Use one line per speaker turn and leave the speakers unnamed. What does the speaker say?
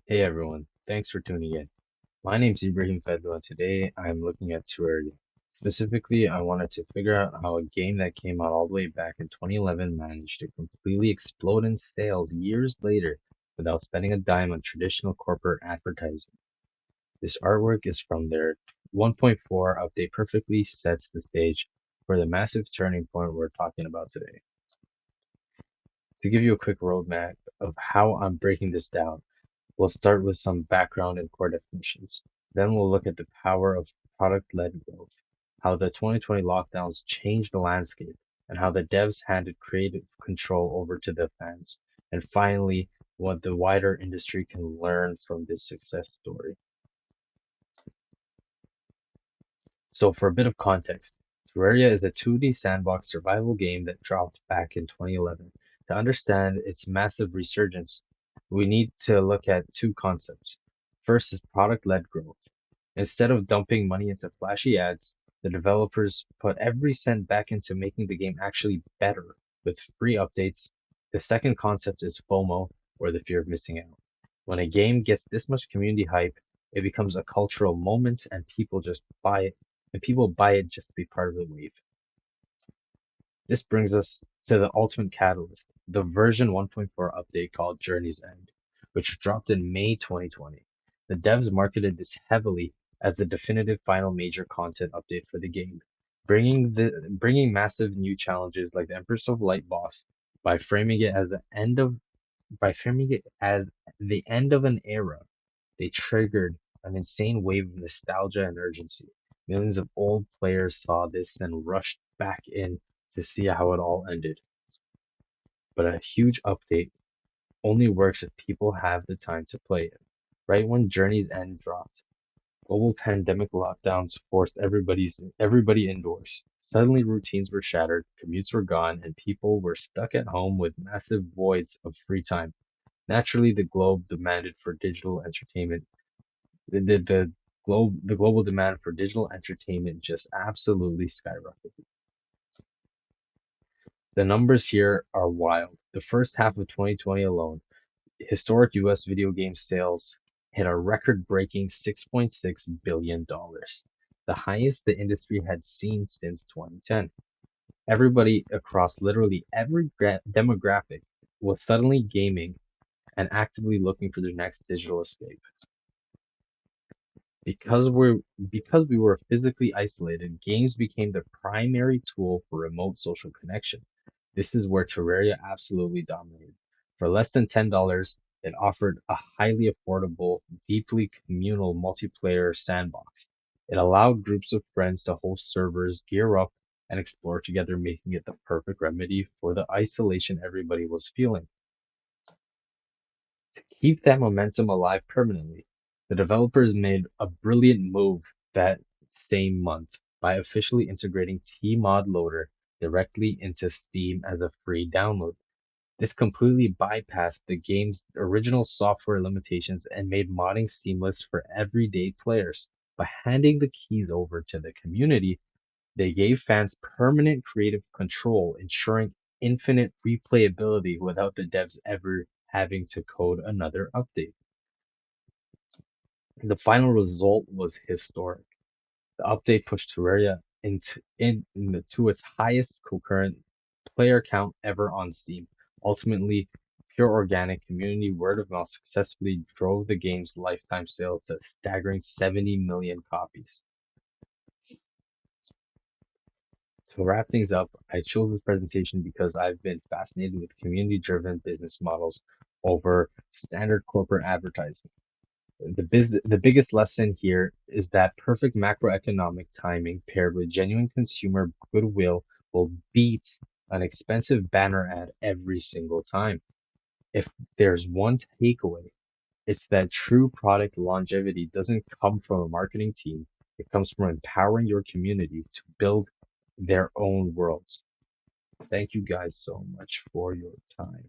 Hey everyone, thanks for tuning in. My name's Ebrahim Fedlu, and today I'm looking at Terraria. Specifically, I wanted to figure out how a game that came out all the way back in 2011 managed to completely explode in sales years later without spending a dime on traditional corporate advertising. This artwork is from their 1.4 update, perfectly sets the stage for the massive turning point we're talking about today. To give you a quick roadmap of how I'm breaking this down, we'll start with some background and core definitions. Then we'll look at the power of product-led growth, how the 2020 lockdowns changed the landscape, and how the devs handed creative control over to the fans. And finally, what the wider industry can learn from this success story. So for a bit of context, Terraria is a 2D sandbox survival game that dropped back in 2011. To understand its massive resurgence, we need to look at two concepts. First is product-led growth. Instead of dumping money into flashy ads, the developers put every cent back into making the game actually better with free updates. The second concept is FOMO, or the fear of missing out. When a game gets this much community hype, it becomes a cultural moment and people buy it just to be part of the wave. This brings us to the ultimate catalyst, the version 1.4 update called Journey's End, which dropped in May 2020. The devs marketed this heavily as the definitive final major content update for the game, bringing massive new challenges like the Empress of Light boss by framing it as the end of an era. They triggered an insane wave of nostalgia and urgency. Millions of old players saw this and rushed back in to see how it all ended. But a huge update only works if people have the time to play it. Right when Journey's End dropped, global pandemic lockdowns forced everybody indoors. Suddenly routines were shattered, commutes were gone, and people were stuck at home with massive voids of free time. Naturally, the globe demanded for digital entertainment the global demand for digital entertainment just absolutely skyrocketed. The numbers here are wild. The first half of 2020 alone, historic US video game sales hit a record-breaking $6.6 billion, the highest the industry had seen since 2010. Everybody across literally every demographic was suddenly gaming and actively looking for their next digital escape. Because we're because we were physically isolated, games became the primary tool for remote social connection. This is where Terraria absolutely dominated. For less than $10, it offered a highly affordable, deeply communal multiplayer sandbox. It allowed groups of friends to host servers, gear up, and explore together, making it the perfect remedy for the isolation everybody was feeling. To keep that momentum alive permanently, the developers made a brilliant move that same month by officially integrating tModLoader directly into Steam as a free download. This completely bypassed the game's original software limitations and made modding seamless for everyday players. By handing the keys over to the community, they gave fans permanent creative control, ensuring infinite replayability without the devs ever having to code another update. The final result was historic. The update pushed Terraria to its highest concurrent player count ever on Steam. Ultimately, pure organic community word of mouth successfully drove the game's lifetime sale to a staggering 70 million copies. To wrap things up, I chose this presentation because I've been fascinated with community-driven business models over standard corporate advertising. The biggest lesson here is that perfect macroeconomic timing paired with genuine consumer goodwill will beat an expensive banner ad every single time. If there's one takeaway, it's that true product longevity doesn't come from a marketing team. It comes from empowering your community to build their own worlds. Thank you guys so much for your time.